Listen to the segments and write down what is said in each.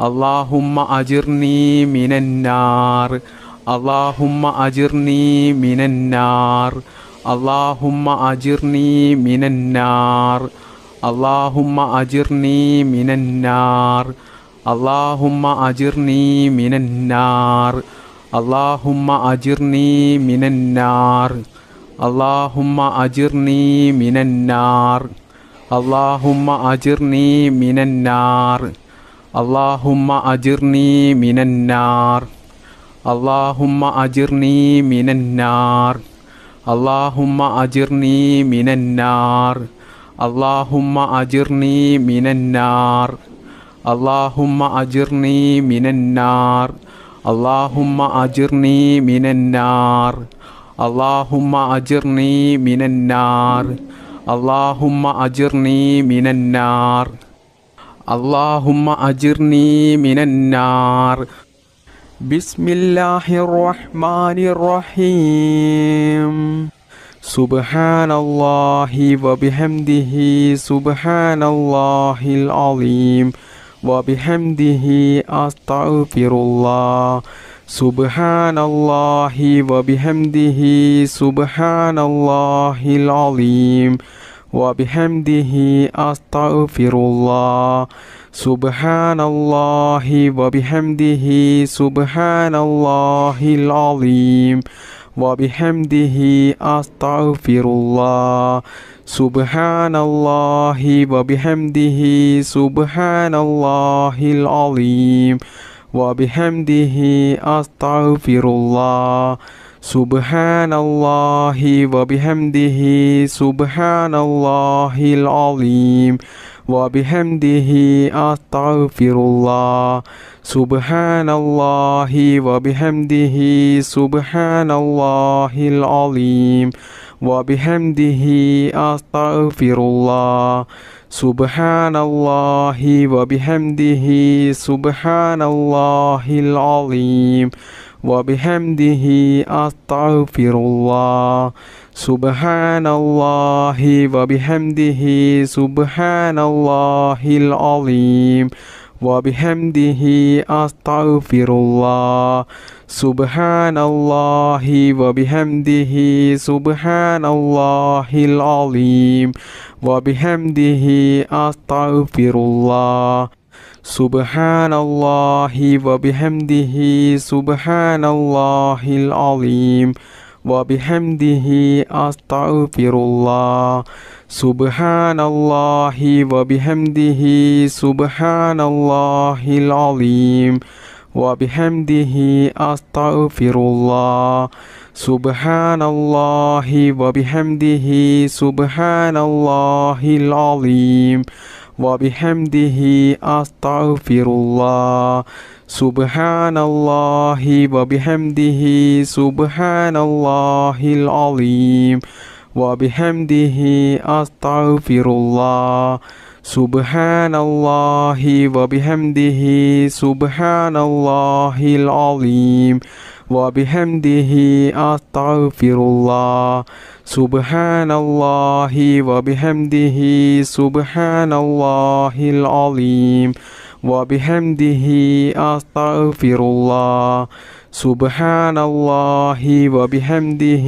اللهم أجرني من النار اللهم أجرني من النار اللهم أجرني من النار اللهم أجرني من النار اللهم أجرني من النار اللهم أجرني من النار اللهم أجرني من النار اللهم أجرني من النار اللهم أجرني من النار اللهم أجرني من النار اللهم أجرني من النار اللهم أجرني من النار اللهم أجرني من النار اللهم أجرني من النار اللهم أجرني من النار اللهم أجرني من النار اللهم أجرني من النار بسم الله الرحمن الرحيم سبحان الله وبحمده سبحان الله العظيم وبحمده أستغفر الله سبحان الله وبحمده سبحان الله العظيم وبحمده أستغفر الله سبحان الله وبحمده سبحان الله العظيم وبحمده أستغفر الله سبحان الله وبحمده سبحان الله العظيم وبحمده أستغفر الله سبحان الله وبحمده سبحان الله العظيم وبحمده أستغفر الله سبحان الله وبحمده سبحان الله العظيم وبحمده أستغفر الله سبحان الله وبحمده سبحان الله العظيم وبحمده أستغفر الله سبحان الله وبحمده سبحان الله العظيم وبحمده أستغفر الله سبحان الله وبحمده سبحان الله العظيم وبحمده أستغفر الله سبحان الله وبحمده سبحان الله العظيم وبحمده أستغفر الله سبحان الله وبحمده سبحان الله العظيم وبحمده أستغفر الله سبحان الله وبحمده سبحان الله العظيم وبحمده أستغفر الله سبحان الله وبحمده سبحان الله العظيم وبحمده أستغفر الله سبحان الله وبحمده سبحان الله العظيم وبحمده أستغفر الله سبحان الله وبحمده سبحان الله العظيم وبحمده أستغفر الله سبحان الله وبحمده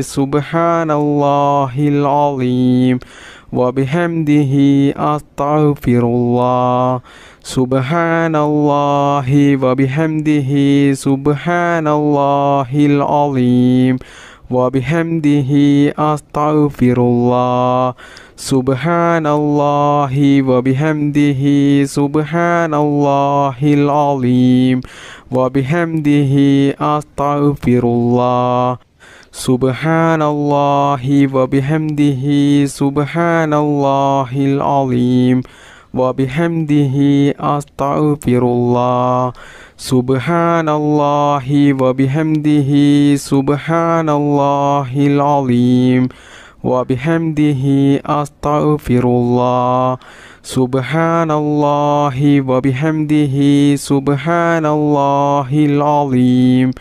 سبحان الله العظيم وبحمده أستغفر الله سبحان الله وبحمده سبحان الله العظيم وبحمده أستغفر الله سبحان الله وبحمده سبحان الله العظيم وبحمده أستغفر الله سبحان الله وبحمده سبحان الله العظيم وبحمده أستغفر الله سبحان الله وبحمده سبحان الله العظيم وبحمده أستغفر الله سبحان الله وبحمده سبحان الله العظيم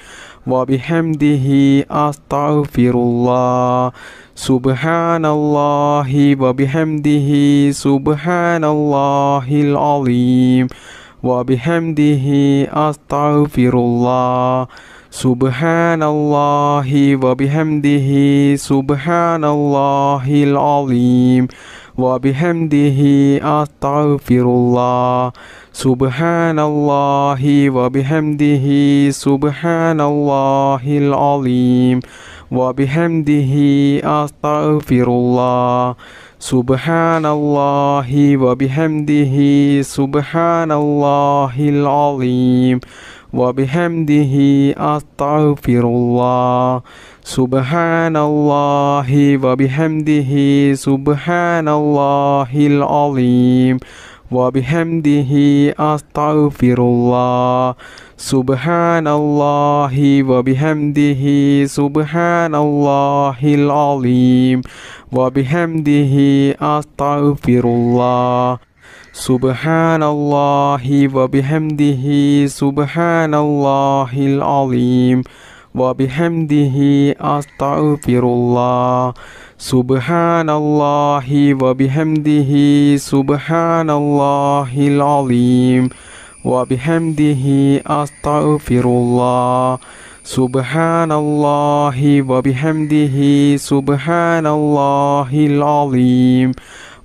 وبحمده أستغفر الله سبحان الله وبحمده سبحان الله العظيم وبحمده أستغفر الله سبحان الله وبحمده سبحان الله العظيم وبحمده أستغفر الله سبحان الله وبحمده سبحان الله العظيم وبحمده أستغفر الله سبحان الله وبحمده سبحان الله العظيم وبحمده أستغفر الله سبحان الله وبحمده سبحان الله العظيم وبحمده أستغفر الله سبحان الله وبحمده سبحان الله العظيم وبحمده أستغفر الله سبحان الله وبحمده سبحان الله العظيم وبحمده أستغفر الله سبحان الله وبحمده سبحان الله العظيم وبحمده أستغفر الله سبحان الله وبحمده سبحان الله العظيم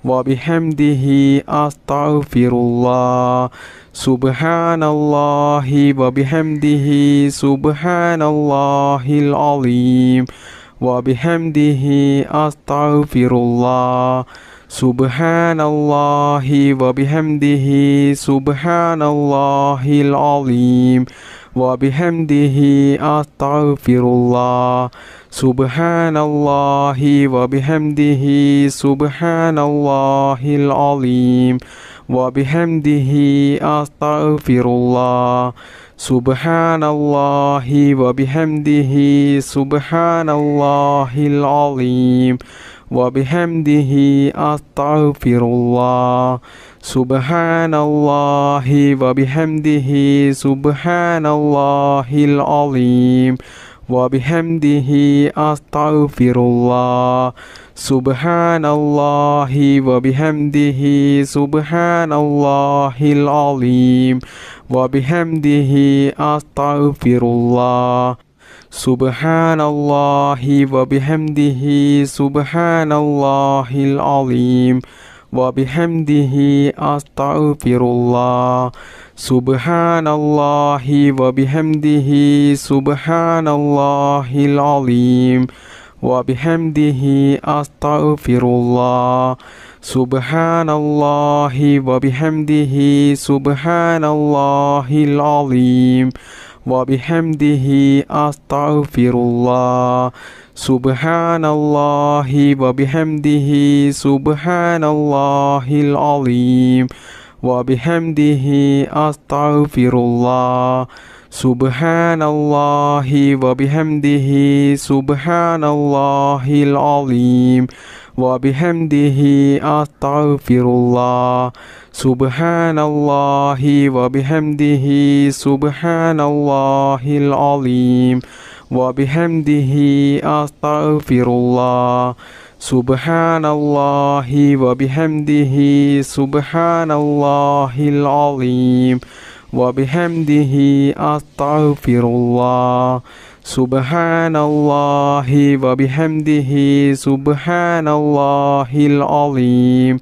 وبحمده أستغفر الله سبحان الله وبحمده سبحان الله العظيم وبحمده أستغفر الله سبحان الله وبحمده سبحان الله العظيم وبحمده أستغفر الله سبحان الله وبحمده سبحان الله العظيم وبحمده أستغفر الله سبحان الله وبحمده سبحان الله العظيم وبحمده أستغفر الله سبحان الله وبحمده سبحان الله العظيم وبحمده أستغفر الله سبحان الله وبحمده سبحان الله العظيم وبحمده أستغفر الله سبحان الله وبحمده سبحان الله العظيم وبحمده أستغفر الله سبحان الله وبحمده سبحان الله العظيم وبحمده أستغفر الله سبحان الله وبحمده سبحان الله العظيم وبحمده أستغفر الله سبحان الله وبحمده سبحان الله العظيم وبحمده أستغفر الله سبحان الله وبحمده سبحان الله العظيم وبحمده أستغفر الله سبحان الله وبحمده سبحان الله العظيم وبحمده أستغفر الله سبحان الله وبحمده سبحان الله العظيم وبحمده أستغفر الله سبحان الله وبحمده سبحان الله العظيم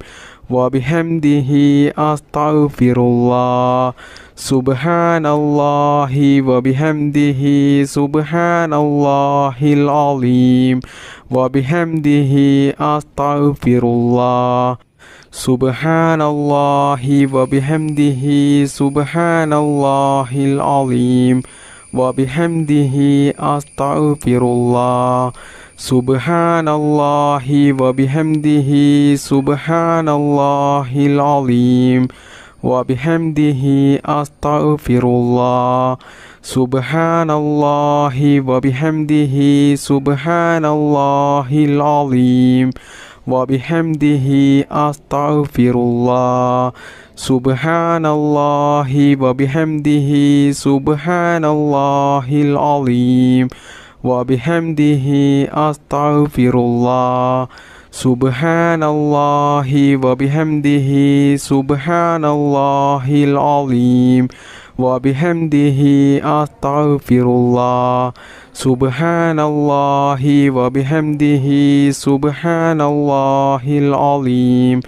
وبحمده أستغفر الله سبحان الله وبحمده سبحان الله العظيم وبحمده أستغفر الله سبحان الله وبحمده سبحان الله العظيم وبحمده أستغفر الله سبحان الله وبحمده سبحان الله العظيم وبحمده أستغفر الله سبحان الله وبحمده سبحان الله العظيم وبحمده أستغفر الله سبحان الله وبحمده سبحان الله العظيم وبحمده أستغفر الله سبحان الله وبحمده سبحان الله العظيم وبحمده أستغفر الله سبحان الله وبحمده سبحان الله العظيم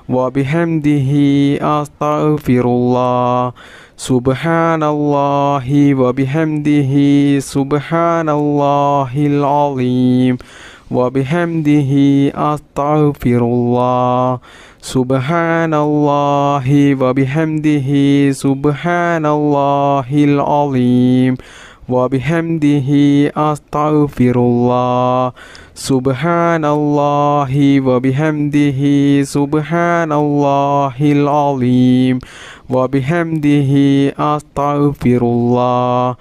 وبحمده أستغفر الله سبحان الله وبحمده سبحان الله العظيم وبحمده أستغفر الله سبحان الله وبحمده سبحان الله العظيم وبحمده أستغفر الله سبحان الله وبحمده سبحان الله العظيم وبحمده أستغفر الله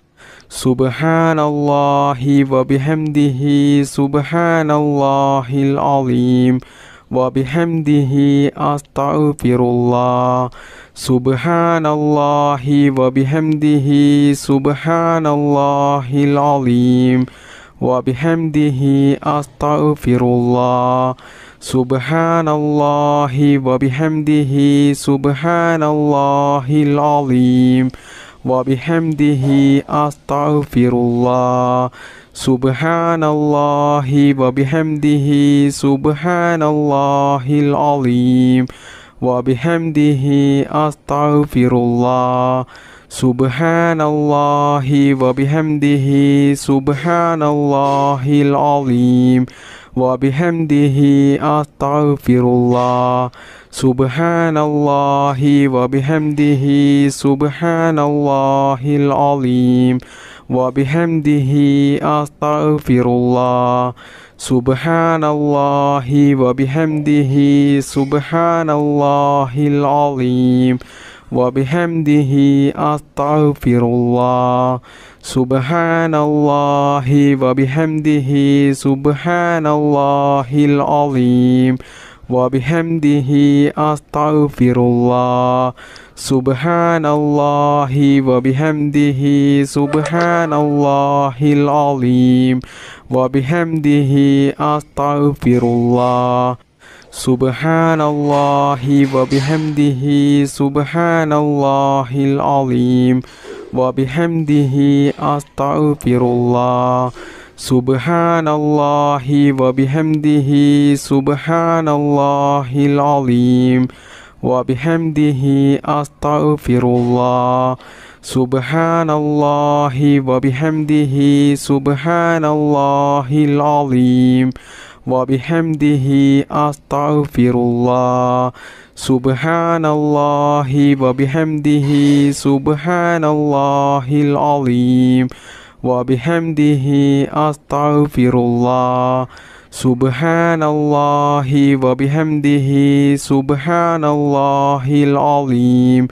سبحان الله وبحمده سبحان الله العظيم وبحمده أستغفر الله سبحان الله وبحمده سبحان الله العظيم وبحمده أستغفر الله سبحان الله وبحمده سبحان الله العظيم وبحمده أستغفر الله سبحان الله وبحمده سبحان الله العظيم وبحمده أستغفر الله سبحان الله وبحمده سبحان الله العظيم وبحمده أستغفر الله سبحان الله وبحمده سبحان الله العظيم وبحمده أستغفر الله سبحان الله وبحمده سبحان الله العظيم وبحمده أستغفر الله سبحان الله وبحمده سبحان الله العظيم وبحمده أستغفر الله سبحان الله وبحمده سبحان الله العظيم وبحمده أستغفر الله سبحان الله وبحمده سبحان الله العظيم وبحمده أستغفر الله سبحان الله وبحمده سبحان الله العظيم وبحمده أستغفر الله سبحان الله وبحمده سبحان الله العظيم وبحمده أستغفر الله سبحان الله وبحمده سبحان الله العظيم وبحمده أستغفر الله سبحان الله وبحمده سبحان الله العظيم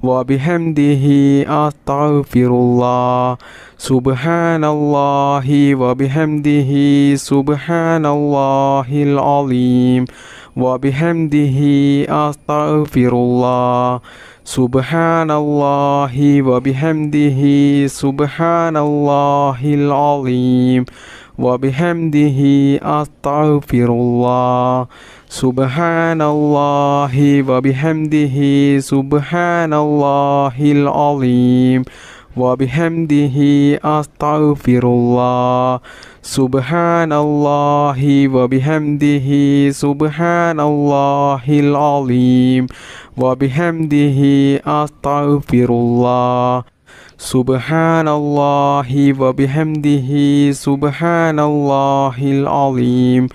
وبحمده أستغفر الله سبحان الله وبحمده سبحان الله العظيم وبحمده أستغفر الله سبحان الله وبحمده سبحان الله العظيم وبحمده أستغفر الله سبحان الله وبحمده سبحان الله العظيم وبحمده أستغفر الله سبحان الله وبحمده سبحان الله العظيم وبحمده أستغفر الله سبحان الله وبحمده سبحان الله العظيم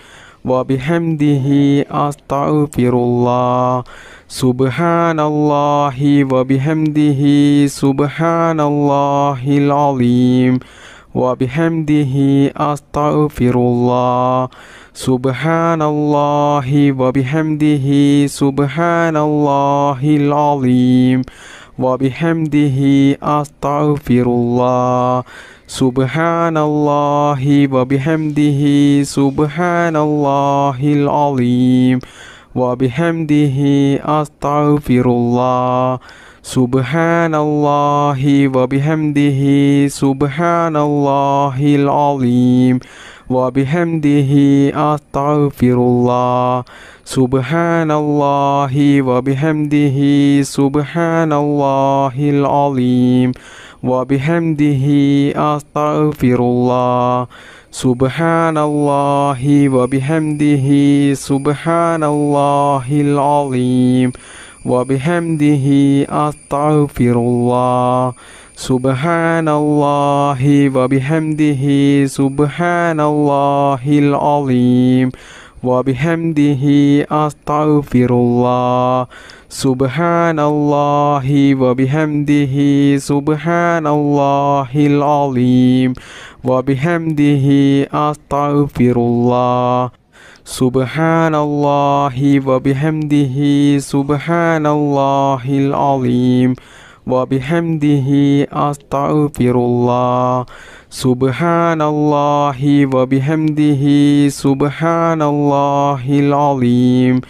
وبحمده أستغفر الله سبحان الله وبحمده سبحان الله العظيم وبحمده أستغفر الله سبحان الله وبحمده سبحان الله العظيم وبحمده أستغفر الله سبحان الله وبحمده سبحان الله العظيم وبحمده أستغفر الله سبحان الله وبحمده سبحان الله العظيم وبحمده أستغفر الله سبحان الله وبحمده سبحان الله العظيم وبحمده أستغفر الله سبحان الله وبحمده سبحان الله العظيم وبحمده أستغفر الله سبحان الله وبحمده سبحان الله العظيم وبحمده أستغفر الله سبحان الله وبحمده سبحان الله العظيم وبحمده أستغفر الله سبحان الله وبحمده سبحان الله العظيم وبحمده أستغفر الله سبحان الله وبحمده سبحان الله العظيم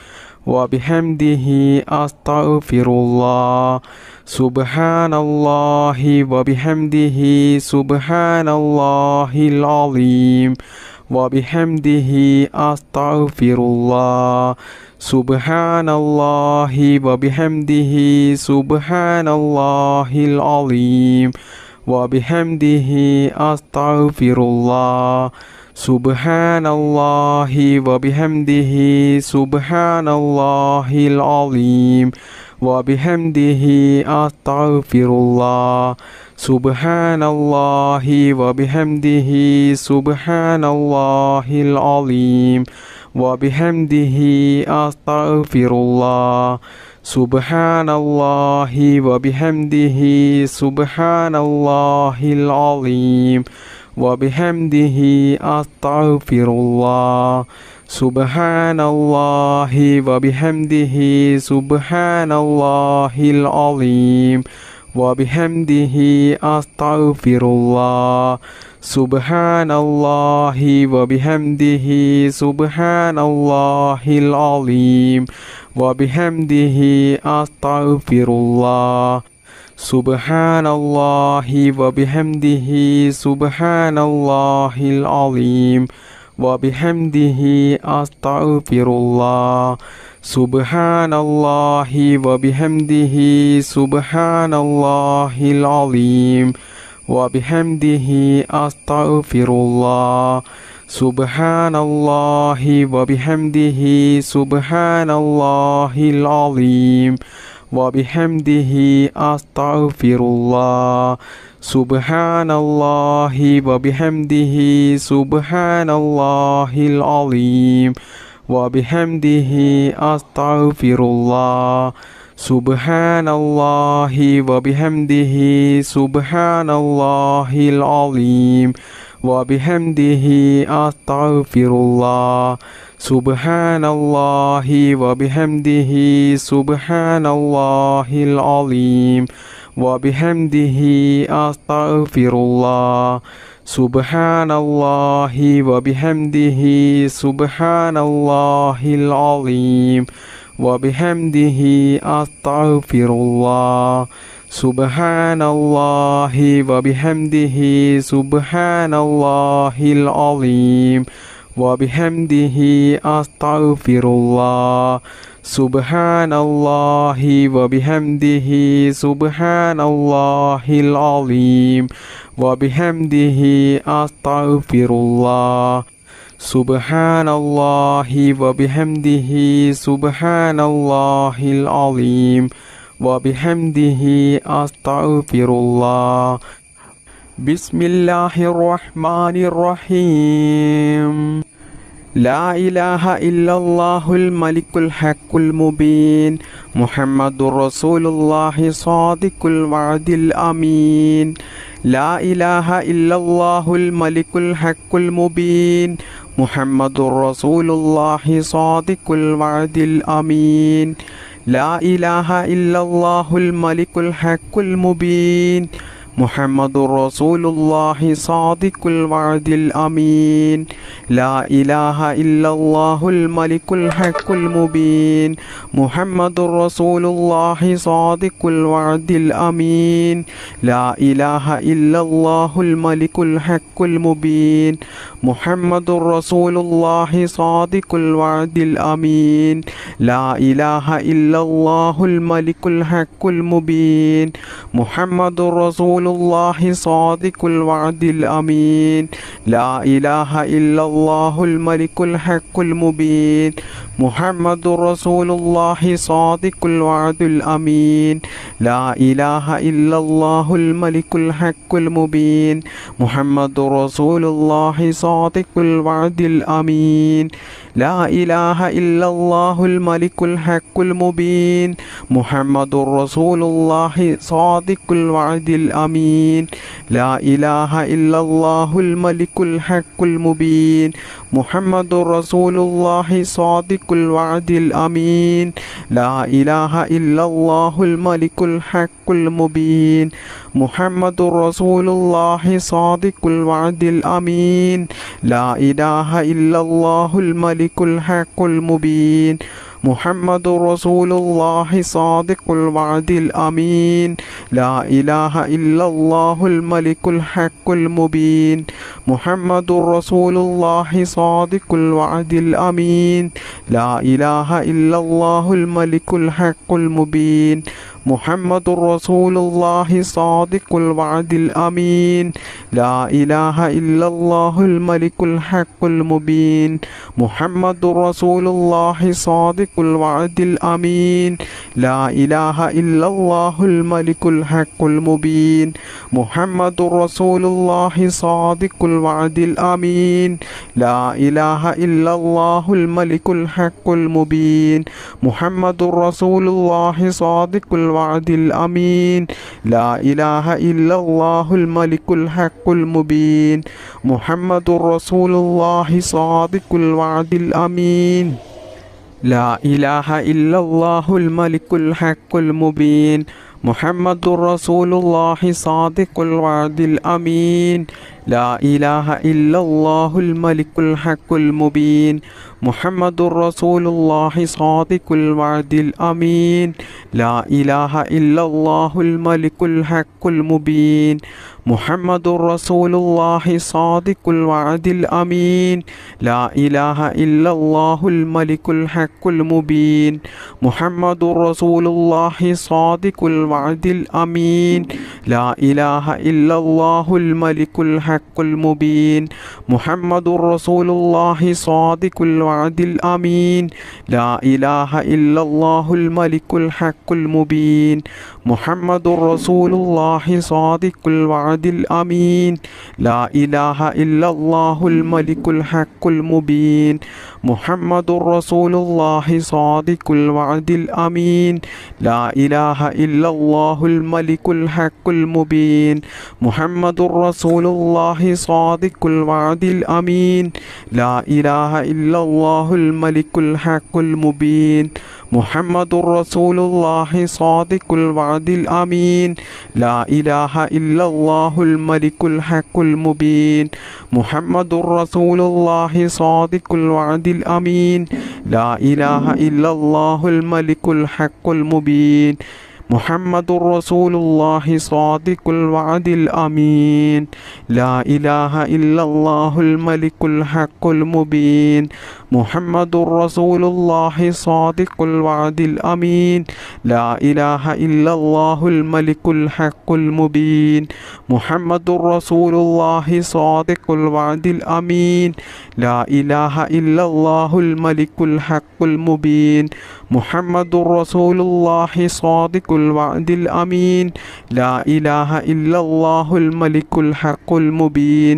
وبحمده أستغفر الله سبحان الله وبحمده سبحان الله العظيم وبحمده أستغفر الله سبحان الله وبحمده سبحان الله العظيم وبحمده أستغفر الله سبحان الله وبحمده سبحان الله العظيم وبحمده أستغفر الله سبحان الله وبحمده سبحان الله العظيم وبحمده أستغفر الله سبحان الله وبحمده سبحان الله العظيم وبحمده أستغفر الله سبحان الله وبحمده سبحان الله العظيم وبحمده أستغفر الله سبحان الله وبحمده سبحان الله العظيم وبحمده أستغفر الله سبحان الله وبحمده سبحان الله العظيم وبحمده أستغفر الله سبحان الله وبحمده سبحان الله العظيم وبحمده أستغفر الله سبحان الله وبحمده سبحان الله العظيم وبحمده أستغفر الله سبحان الله وبحمده سبحان الله العظيم وبحمده أستغفر الله سبحان الله وبحمده سبحان الله العظيم وبحمده أستغفر الله سبحان الله وبحمده سبحان الله العظيم وبحمده أستغفر الله سبحان الله وبحمده سبحان الله العظيم وبحمده أستغفر الله سبحان الله وبحمده سبحان الله العظيم وبحمده أستغفر الله سبحان الله وبحمده سبحان الله العظيم وبحمده أستغفر الله سبحان الله وبحمده سبحان الله العظيم وبحمده أستغفر الله بسم الله الرحمن الرحيم لا إله إلا الله الملك الحق المبين محمد رسول الله صادق الوعد الأمين لا إله إلا الله الملك الحق المبين محمد رسول الله صادق الوعد الأمين لا إله إلا الله الملك الحق المبين മുഹമ്മദുർ റസൂലുള്ളാഹി സാദിഖുൽ വഅദിൽ അമീൻ. ലാ ഇലാഹ ഇല്ലല്ലാഹുൽ മലിക്കുൽ ഹഖുൽ മുബീൻ. മുഹമ്മദുർ റസൂലുള്ളാഹി സാദിഖുൽ വഅദിൽ അമീൻ. ലാ ഇലാഹ ഇല്ലല്ലാഹുൽ മലിക്കുൽ ഹഖുൽ മുബീൻ. മുഹമ്മദുർ റസൂലുള്ളാഹി സാദിഖുൽ വഅദിൽ അമീൻ. ലാ ഇലാഹ ഇല്ലല്ലാഹുൽ മലിക്കുൽ ഹഖുൽ മുബീൻ. മുഹമ്മദുർ റസൂലുള്ളാഹി സാദിഖുൽ വഅദിൽ അമീൻ. ലാ ഇലാഹ ഇല്ലല്ലാഹുൽ മലിക്കുൽ ഹഖുൽ മുബീൻ. മുഹമ്മദുർ റസൂലുള്ളാഹി സാദിഖുൽ വഅദിൽ അമീൻ. ലാ ഇലാഹ ഇല്ലല്ലാഹുൽ മലിക്കുൽ ഹഖുൽ മുബീൻ. മുഹമ്മദുർ റസൂലുള്ളാഹി സാദിഖുൽ വഅദിൽ അമീൻ. ലാ ഇലാഹ ഇല്ലല്ലാഹുൽ മലിക്കുൽ ഹഖുൽ മുബീൻ. മുഹമ്മദുർ റസൂലുള്ളാഹി സാദിഖുൽ വഅദിൽ അമീൻ. ലാ ഇലാഹ ഇല്ലല്ലാഹുൽ മലിക്കുൽ ഹഖുൽ മുബീൻ. മുഹമ്മദുർ റസൂലുള്ളാഹി സാദിഖുൽ വഅദിൽ അമീൻ. ലാ ഇലാഹ ഇല്ലല്ലാഹുൽ മലിക്കുൽ ഹഖുൽ മുബീൻ. മുഹമ്മദുർ റസൂലുള്ളാഹി സാദിഖുൽ വഅദിൽ അമീൻ. ലാ ഇലാഹ ഇല്ലല്ലാഹുൽ മലിക്കുൽ ഹഖുൽ മുബീൻ. മുഹമ്മദുർ റസൂലുള്ളാഹി സാദിഖുൽ വഅദിൽ അമീൻ. ലാ ഇലാഹ ഇല്ലല്ലാഹുൽ മലിക്കുൽ ഹഖുൽ മുബീൻ. മുഹമ്മദുർ റസൂലുള്ളാഹി സാദിഖുൽ വഅദിൽ അമീൻ. ലാ ഇലാഹ ഇല്ലല്ലാഹുൽ മലിക്കുൽ ഹഖുൽ മുബീൻ. മുഹമ്മദുർ റസൂലുള്ളാഹി സാദിഖുൽ വഅദിൽ അമീൻ. ലാ ഇലാഹ ഇല്ലല്ലാഹുൽ മലിക്കുൽ ഹഖുൽ മുബീൻ. മുഹമ്മദുർ റസൂലുള്ളാഹി സാദിഖുൽ വഅദിൽ അമീൻ. ലാ ഇലാഹ ഇല്ലല്ലാഹുൽ മലിക്കുൽ ഹഖുൽ മുബീൻ. മുഹമ്മദുർ റസൂലുള്ളാഹി സാദിഖുൽ വഅദിൽ അമീൻ. ലാ ഇലാഹ ഇല്ലല്ലാഹുൽ മലിക്കുൽ ഹഖുൽ മുബീൻ. മുഹമ്മദുർ റസൂലുള്ളാഹി സാദിഖുൽ വഅദിൽ അമീൻ. ലാ ഇലാഹ ഇല്ലല്ലാഹുൽ മലിക്കുൽ ഹഖുൽ മുബീൻ. മുഹമ്മദുർ റസൂലുള്ളാഹി സാദിഖുൽ വഅദിൽ അമീൻ. ലാ ഇലാഹ ഇല്ലല്ലാഹുൽ മലിക്കുൽ ഹഖുൽ മുബീൻ. മുഹമ്മദുർ റസൂലുള്ളാഹി സാദിഖുൽ വഅദിൽ അമീൻ. ലാ ഇലാഹ ഇല്ലല്ലാഹുൽ മലിക്കുൽ ഹഖുൽ മുബീൻ. മുഹമ്മദുർ റസൂലുള്ളാഹി സാദിഖുൽ വഅദിൽ അമീൻ. ലാ ഇലാഹ ഇല്ലല്ലാഹുൽ മലിക്കുൽ ഹഖുൽ മുബീൻ. മുഹമ്മദുർ റസൂലുള്ളാഹി സാദിഖുൽ വഅദിൽ അമീൻ. ലാ ഇലാഹ ഇല്ലല്ലാഹുൽ മലിക്കുൽ ഹഖുൽ മുബീൻ. മുഹമ്മദുർ റസൂലുള്ളാഹി സാദിഖുൽ വഅദിൽ അമീൻ. ലാ ഇലാഹ ഇല്ലല്ലാഹുൽ മലിക്കുൽ ഹഖുൽ മുബീൻ. മുഹമ്മദുർ റസൂലുള്ളാഹി സാദിഖുൽ വഅദിൽ അമീൻ. ലാ ഇലാഹ ഇല്ലല്ലാഹുൽ മലിക്കുൽ ഹഖുൽ മുബീൻ. മുഹമ്മദുർ റസൂലുള്ളാഹി സാദിഖുൽ വഅദിൽ അമീൻ. ലാ ഇലാഹ ഇല്ലല്ലാഹുൽ മലിക്കുൽ ഹഖുൽ മുബീൻ. മുഹമ്മദുർ റസൂലുള്ളാഹി സാദിഖുൽ വഅദിൽ അമീൻ. ലാ ഇലാഹ ഇല്ലല്ലാഹുൽ മലിക്കുൽ ഹഖുൽ മുബീൻ. മുഹമ്മദുർ റസൂലുള്ളാഹി സാദിഖുൽ വഅദിൽ അമീൻ. ലാ ഇലാഹ ഇല്ലല്ലാഹുൽ മലിക്കുൽ ഹഖുൽ മുബീൻ. മുഹമ്മദുർ റസൂലുള്ളാഹി സാദിഖുൽ വഅദിൽ അമീൻ. ലാ ഇലാഹ ഇല്ലല്ലാഹുൽ മലിക്കുൽ ഹഖുൽ മുബീൻ. മുഹമ്മദുർ റസൂലുള്ളാഹി സാദിഖുൽ വഅദിൽ അമീൻ. ലാ ഇലാഹ ഇല്ലല്ലാഹുൽ മലിക്കുൽ ഹഖുൽ മുബീൻ. മുഹമ്മദുർ റസൂലുള്ളാഹി സാദിഖുൽ വഅദിൽ അമീൻ. ലാ ഇലാഹ ഇല്ലല്ലാഹുൽ മലിക്കുൽ ഹഖുൽ മുബീൻ. മുഹമ്മദുർ റസൂലുള്ളാഹി സാദിഖുൽ വഅദിൽ അമീൻ. ലാ ഇലാഹ ഇല്ലല്ലാഹുൽ മലിക്കുൽ ഹഖുൽ മുബീൻ. മുഹമ്മദുർ റസൂലുള്ളാഹി സാദിഖുൽ വഅദിൽ അമീൻ. ലാ ഇലാഹ ഇല്ലല്ലാഹുൽ മലിക്കുൽ ഹഖുൽ മുബീൻ. മുഹമ്മദുർ റസൂലുള്ളാഹി സാദിഖുൽ വഅദിൽ അമീൻ. ലാ ഇലാഹ ഇല്ലല്ലാഹുൽ മലിക്കുൽ ഹഖുൽ മുബീൻ.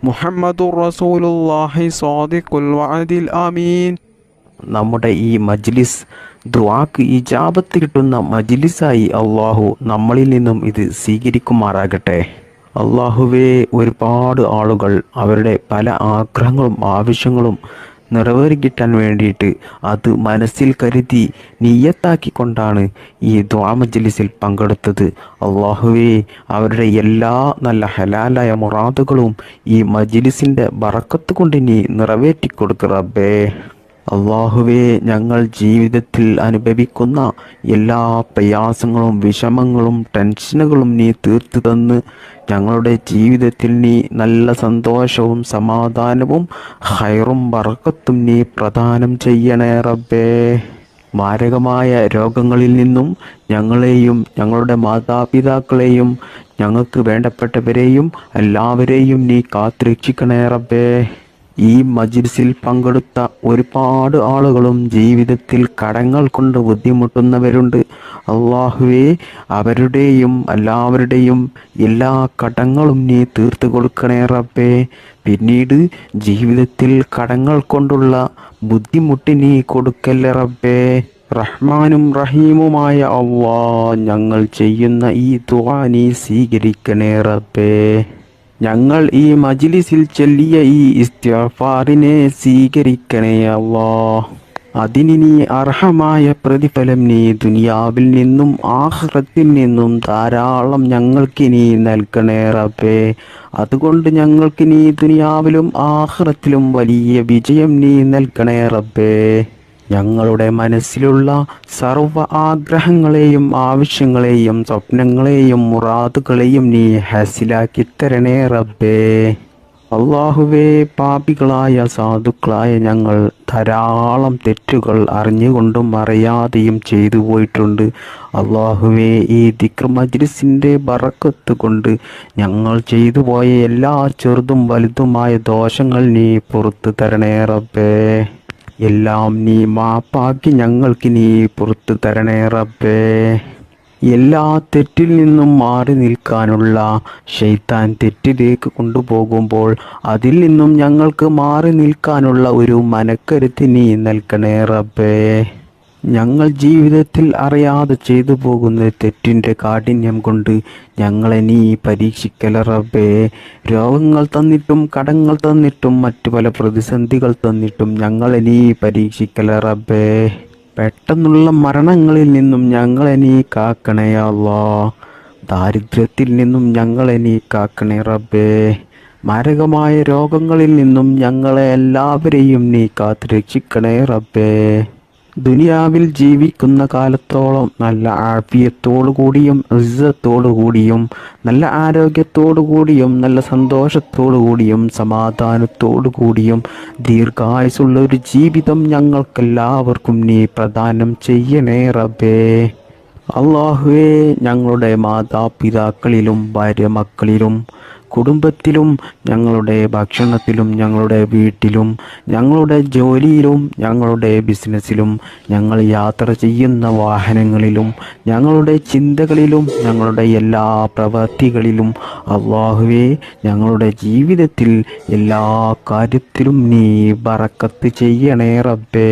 മുഹമ്മദുർ റസൂലുള്ളാഹി സാദിഖുൽ വഅദിൽ അമീൻ. നമ്മുടെ ഈ മജ്ലിസ് ദുആക്ക് ഇജാബത്ത് കിട്ടുന്ന മജ്ലിസായി അള്ളാഹു നമ്മളിൽ നിന്നും ഇത് സ്വീകരിക്കുമാറാകട്ടെ. അള്ളാഹുവേ, ഒരുപാട് ആളുകൾ അവരുടെ പല ആഗ്രഹങ്ങളും ആവശ്യങ്ങളും നിറവേറിക്കിട്ടാൻ വേണ്ടിയിട്ട് അത് മനസ്സിൽ കരുതി നിയ്യത്താക്കിക്കൊണ്ടാണ് ഈ ദുആ മജ്ലിസിൽ പങ്കെടുത്തത്. അള്ളാഹുവേ, അവരുടെ എല്ലാ നല്ല ഹലാലായ മുറാദുകളും ഈ മജ്ലിസിൻ്റെ ബറക്കത്ത് കൊണ്ട് നീ നിറവേറ്റിക്കൊടുക്ക് റബ്ബേ. അള്ളാഹുവേ, ഞങ്ങൾ ജീവിതത്തിൽ അനുഭവിക്കുന്ന എല്ലാ പ്രയാസങ്ങളും വിഷമങ്ങളും ടെൻഷനുകളും നീ തീർത്തു തന്ന് ഞങ്ങളുടെ ജീവിതത്തിൽ നീ നല്ല സന്തോഷവും സമാധാനവും ഹൈറും ബറക്കത്തും നീ പ്രദാനം ചെയ്യണേ റബ്ബേ. മാരകമായ രോഗങ്ങളിൽ നിന്നും ഞങ്ങളെയും ഞങ്ങളുടെ മാതാപിതാക്കളെയും ഞങ്ങൾക്ക് വേണ്ടപ്പെട്ടവരെയും എല്ലാവരെയും നീ കാത്തുരക്ഷിക്കണേ റബ്ബേ. ഈ മജ്ലിസിൽ പങ്കെടുത്ത ഒരുപാട് ആളുകളും ജീവിതത്തിൽ കടങ്ങൾ കൊണ്ട് ബുദ്ധിമുട്ടുന്നവരുണ്ട്. അള്ളാഹുവേ, അവരുടെയും എല്ലാവരുടെയും എല്ലാ കടങ്ങളും നീ തീർത്തു കൊടുക്കണേ റബ്ബേ. പിന്നീട് ജീവിതത്തിൽ കടങ്ങൾ കൊണ്ടുള്ള ബുദ്ധിമുട്ട് നീ കൊടുക്കല്ലേ റബ്ബേ. റഹ്മാനും റഹീമുമായ അള്ളാ, ഞങ്ങൾ ചെയ്യുന്ന ഈ ദുആ നീ സ്വീകരിക്കണേ റബ്ബേ. ഞങ്ങൾ ഈ മജ്ലിസിൽ ചൊല്ലിയ ഈ ഇസ്തിഗ്ഫാറിനെ സ്വീകരിക്കണേ അല്ലാ. അതിന് നീ അർഹമായ പ്രതിഫലം നീ ദുനിയാവിൽ നിന്നും ആഖിറത്തിൽ നിന്നും ധാരാളം ഞങ്ങൾക്ക് നീ നൽകണേ റബ്ബേ. അതുകൊണ്ട് ഞങ്ങൾക്ക് നീ ദുനിയാവിലും ആഖിറത്തിലും വലിയ വിജയം നീ നൽകണേ റബ്ബേ. ഞങ്ങളുടെ മനസ്സിലുള്ള സർവ്വ ആഗ്രഹങ്ങളെയും ആവശ്യങ്ങളെയും സ്വപ്നങ്ങളെയും മുറാദുകളെയും നീ ഹാസിലാക്കി തരണേ റബ്ബേ. അള്ളാഹുവേ, പാപികളായ സാധുക്കളായ ഞങ്ങൾ ധാരാളം തെറ്റുകൾ അറിഞ്ഞുകൊണ്ടും അറിയാതെയും ചെയ്തു പോയിട്ടുണ്ട്. അള്ളാഹുവേ, ഈ ദിക്ർ മജ്ലിസിൻ്റെ ബറക്കത്ത് കൊണ്ട് ഞങ്ങൾ ചെയ്തു പോയ എല്ലാ ചെറുതും വലുതുമായ ദോഷങ്ങൾ നീ പുറത്തു തരണേ റബ്ബേ. എല്ലാം നീ മാപ്പാക്കി ഞങ്ങൾക്ക് നീ പുറത്തു തരണേ റബ്ബേ. എല്ലാ തെറ്റിൽ നിന്നും മാറി നിൽക്കാനുള്ള ശൈത്താൻ തെറ്റിലേക്ക് കൊണ്ടുപോകുമ്പോൾ അതിൽ നിന്നും ഞങ്ങൾക്ക് മാറി നിൽക്കാനുള്ള ഒരു മനക്കരുത്ത് നീ നൽകണേ റബ്ബേ. ഞങ്ങൾ ജീവിതത്തിൽ അറിയാതെ ചെയ്തു പോകുന്ന തെറ്റിൻ്റെ കാഠിന്യം കൊണ്ട് ഞങ്ങളെ നീ പരീക്ഷിക്കല റബ്ബേ. രോഗങ്ങൾ തന്നിട്ടും കടങ്ങൾ തന്നിട്ടും മറ്റു പല പ്രതിസന്ധികൾ തന്നിട്ടും ഞങ്ങളെ നീ പരീക്ഷിക്കല റബ്ബേ. പെട്ടെന്നുള്ള മരണങ്ങളിൽ നിന്നും ഞങ്ങളെ നീ കാക്കണേ അല്ലാ. ദാരിദ്ര്യത്തിൽ നിന്നും ഞങ്ങളെ നീ കാക്കണേ റബ്ബേ. മാരകമായ രോഗങ്ങളിൽ നിന്നും ഞങ്ങളെ എല്ലാവരെയും നീ കാത്തു രക്ഷിക്കണേ റബ്ബേ. ദുനിയാവിൽ ജീവിക്കുന്ന കാലത്തോളം നല്ല ആഫിയത്തോടു കൂടിയും ഇസ്സത്തോടു കൂടിയും നല്ല ആരോഗ്യത്തോടു കൂടിയും നല്ല സന്തോഷത്തോടു കൂടിയും സമാധാനത്തോടു കൂടിയും ദീർഘായുസുള്ള ഒരു ജീവിതം ഞങ്ങൾക്കെല്ലാവർക്കും നീ പ്രദാനം ചെയ്യണേ റബ്ബേ. അള്ളാഹുവേ, ഞങ്ങളുടെ മാതാപിതാക്കളിലും ഭാര്യ മക്കളിലും കുടുംബത്തിലും ഞങ്ങളുടെ ഭക്ഷണത്തിലും ഞങ്ങളുടെ വീട്ടിലും ഞങ്ങളുടെ ജോലിയിലും ഞങ്ങളുടെ ബിസിനസ്സിലും ഞങ്ങൾ യാത്ര ചെയ്യുന്ന വാഹനങ്ങളിലും ഞങ്ങളുടെ ചിന്തകളിലും ഞങ്ങളുടെ എല്ലാ പ്രവൃത്തികളിലും അല്ലാഹുവേ, ഞങ്ങളുടെ ജീവിതത്തിൽ എല്ലാ കാര്യത്തിലും നീ ബറക്കത്ത് ചെയ്യണേ റബ്ബേ.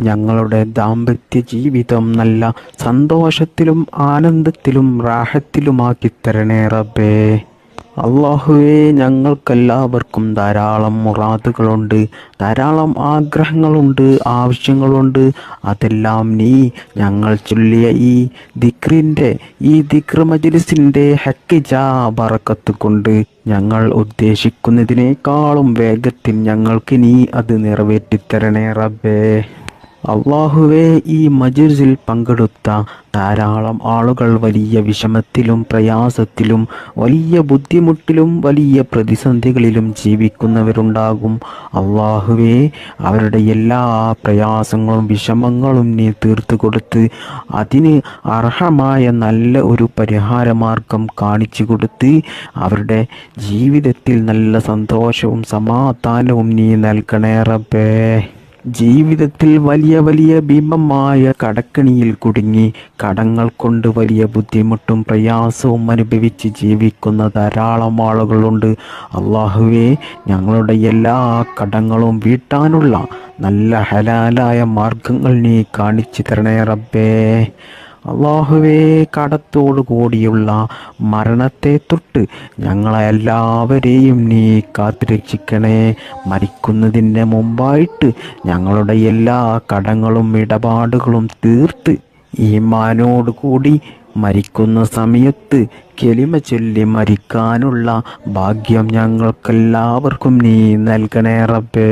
ഞങ്ങളുടെ ദാമ്പത്യ ജീവിതം നല്ല സന്തോഷത്തിലും ആനന്ദത്തിലും റാഹത്തിലുമാക്കി തരണേ റബ്ബേ. അള്ളാഹുവേ, ഞങ്ങൾക്കെല്ലാവർക്കും ധാരാളം മുറാദുകളുണ്ട്, ധാരാളം ആഗ്രഹങ്ങളുണ്ട്, ആവശ്യങ്ങളുണ്ട്. അതെല്ലാം നീ ഞങ്ങൾ ചൊല്ലിയ ഈ ദിക്ർ മജ്ലിസിൻ്റെ ഹക്കിജാ ബറക്കത്ത് കൊണ്ട് ഞങ്ങൾ ഉദ്ദേശിക്കുന്നതിനേക്കാളും വേഗത്തിൽ ഞങ്ങൾക്ക് നീ അത് നിറവേറ്റിത്തരണേ റബ്ബേ. അള്ളാഹുവേ, ഈ മജ്ലിസിൽ പങ്കെടുത്ത ധാരാളം ആളുകൾ വലിയ വിഷമത്തിലും പ്രയാസത്തിലും വലിയ ബുദ്ധിമുട്ടിലും വലിയ പ്രതിസന്ധികളിലും ജീവിക്കുന്നവരുണ്ടാകും. അള്ളാഹുവേ, അവരുടെ എല്ലാ പ്രയാസങ്ങളും വിഷമങ്ങളും നീ തീർത്തു കൊടുത്ത് അതിന് അർഹമായ നല്ല ഒരു പരിഹാരമാർഗം കാണിച്ചു കൊടുത്ത് അവരുടെ ജീവിതത്തിൽ നല്ല സന്തോഷവും സമാധാനവും നീ നൽകണേ റബ്ബേ. ജീവിതത്തിൽ വലിയ വലിയ ഭീമമായ കടക്കണിയിൽ കുടുങ്ങി കടങ്ങൾ കൊണ്ട് വലിയ ബുദ്ധിമുട്ടും പ്രയാസവും അനുഭവിച്ച് ജീവിക്കുന്ന ധാരാളം ആളുകളുണ്ട്. അള്ളാഹുവേ, ഞങ്ങളുടെ എല്ലാ കടങ്ങളും വീട്ടാനുള്ള നല്ല ഹലാലായ മാർഗങ്ങൾ നീ കാണിച്ചു തരണേ റബ്ബേ. അള്ളാഹുവേ, കടത്തോടു കൂടിയുള്ള മരണത്തെ തൊട്ട് ഞങ്ങളെ എല്ലാവരെയും നീ കാത്തുരക്ഷിക്കണേ. മരിക്കുന്നതിന് മുമ്പായിട്ട് ഞങ്ങളുടെ എല്ലാ കടങ്ങളും ഇടപാടുകളും തീർത്ത് ഈമാനോട് കൂടി മരിക്കുന്ന സമയത്ത് കെലിമ ചൊല്ലി മരിക്കാനുള്ള ഭാഗ്യം ഞങ്ങൾക്കെല്ലാവർക്കും നീ നൽകണേ റബ്ബേ.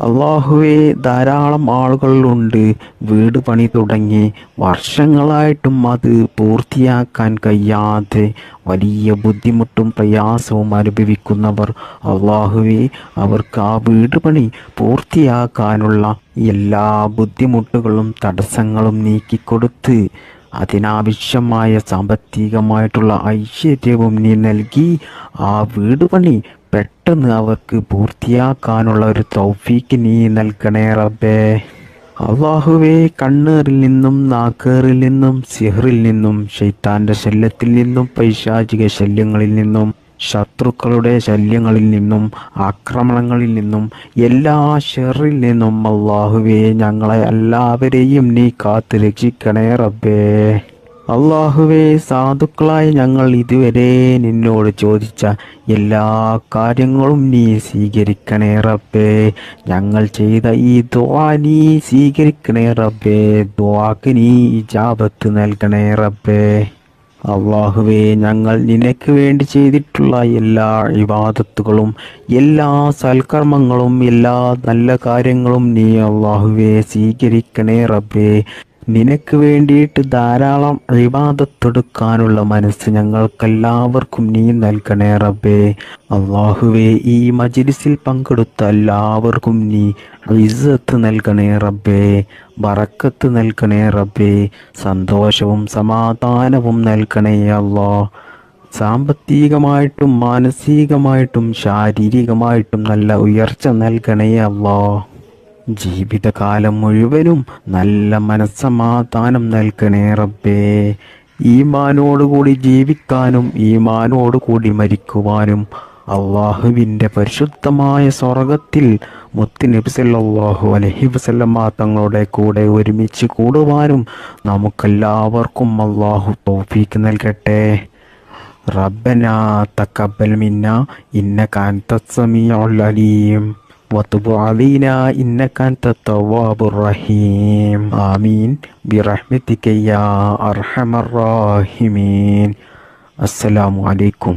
അള്ളാഹുവേ, ധാരാളം ആളുകളുണ്ട് വീട് പണി തുടങ്ങി വർഷങ്ങളായിട്ടും അത് പൂർത്തിയാക്കാൻ കഴിയാതെ വലിയ ബുദ്ധിമുട്ടും പ്രയാസവും അനുഭവിക്കുന്നവർ. അള്ളാഹുവേ, അവർക്ക് ആ വീട് പണി പൂർത്തിയാക്കാനുള്ള എല്ലാ ബുദ്ധിമുട്ടുകളും തടസ്സങ്ങളും നീക്കിക്കൊടുത്ത് അതിനാവശ്യമായ സാമ്പത്തികമായിട്ടുള്ള ഐശ്വര്യവും നീ നൽകി ആ വീട് പണി പെട്ടെന്ന് അവർക്ക് പൂർത്തിയാക്കാനുള്ള ഒരു തൗഫീക്ക് നീ നൽകണേ റബ്ബേ. അള്ളാഹുവേ, കണ്ണേറിൽ നിന്നും നാക്കേറിൽ നിന്നും സിഹറിൽ നിന്നും ശൈത്താന്റെ ശല്യത്തിൽ നിന്നും പൈശാചിക ശല്യങ്ങളിൽ നിന്നും ശത്രുക്കളുടെ ശല്യങ്ങളിൽ നിന്നും ആക്രമണങ്ങളിൽ നിന്നും എല്ലാ ഷെറിൽ നിന്നും അള്ളാഹുവേ, ഞങ്ങളെ എല്ലാവരെയും നീ കാത്തു രക്ഷിക്കണേ റബ്ബേ. അള്ളാഹുവേ, സാധുക്കളായ ഞങ്ങൾ ഇതുവരെ നിന്നോട് ചോദിച്ച എല്ലാ കാര്യങ്ങളും നീ സ്വീകരിക്കണേ റബ്ബേ. ഞങ്ങൾ ചെയ്ത ഈ ദുആ നീ സ്വീകരിക്കണേ റബ്ബേ. ദുആക്ക് നീ ഇജാബത്ത് നൽകണേ റബ്ബേ. അള്ളാഹുവേ, ഞങ്ങൾ നിനക്ക് വേണ്ടി ചെയ്തിട്ടുള്ള എല്ലാ ഇബാദത്തുകളും എല്ലാ സൽക്കർമ്മങ്ങളും എല്ലാ നല്ല കാര്യങ്ങളും നീ അള്ളാഹുവേ സ്വീകരിക്കണേ റബ്ബേ. നിനക്ക് വേണ്ടിയിട്ട് ധാരാളം ഇബാദത്തെടുക്കാനുള്ള മനസ്സ് ഞങ്ങൾക്കെല്ലാവർക്കും നീ നൽകണേ റബ്ബേ. അള്ളാഹുവേ, ഈ മജ്ലിസിൽ പങ്കെടുത്ത എല്ലാവർക്കും നീ ഇസ്സത്ത് നൽകണേ റബ്ബേ, ബറക്കത്ത് നൽകണേ റബ്ബേ, സന്തോഷവും സമാധാനവും നൽകണേ അല്ലാ. സാമ്പത്തികമായിട്ടും മാനസികമായിട്ടും ശാരീരികമായിട്ടും നല്ല ഉയർച്ച നൽകണേ അല്ലാ. ജീവിതകാലം മുഴുവനും നല്ല മനസ്സമാധാനം നൽകണേ റബ്ബേ. ഈമാനോടുകൂടി ജീവിക്കാനും ഈമാനോടുകൂടി മരിക്കുവാനും അള്ളാഹുവിൻ്റെ പരിശുദ്ധമായ സ്വർഗത്തിൽ മുത്തുനബി സല്ലല്ലാഹു അലൈഹി വസല്ലമ തങ്ങളുടെ കൂടെ ഒരുമിച്ച് കൂടുവാനും നമുക്കെല്ലാവർക്കും അള്ളാഹു തൗഫീക്ക് നൽകട്ടെ. റബ്ബനാ തഖബ്ബൽ മിന്നാ ഇന്നക അൻതസ് സമീഉൽ അലീം വതുബ് അലൈനാ ഇന്നക അൻതത് തവ്വാബുർ റഹീം. ആമീൻ ബിറഹ്മതിക യാ അർഹമർ റഹീമീൻ. അസ്സലാമു അലൈക്കും.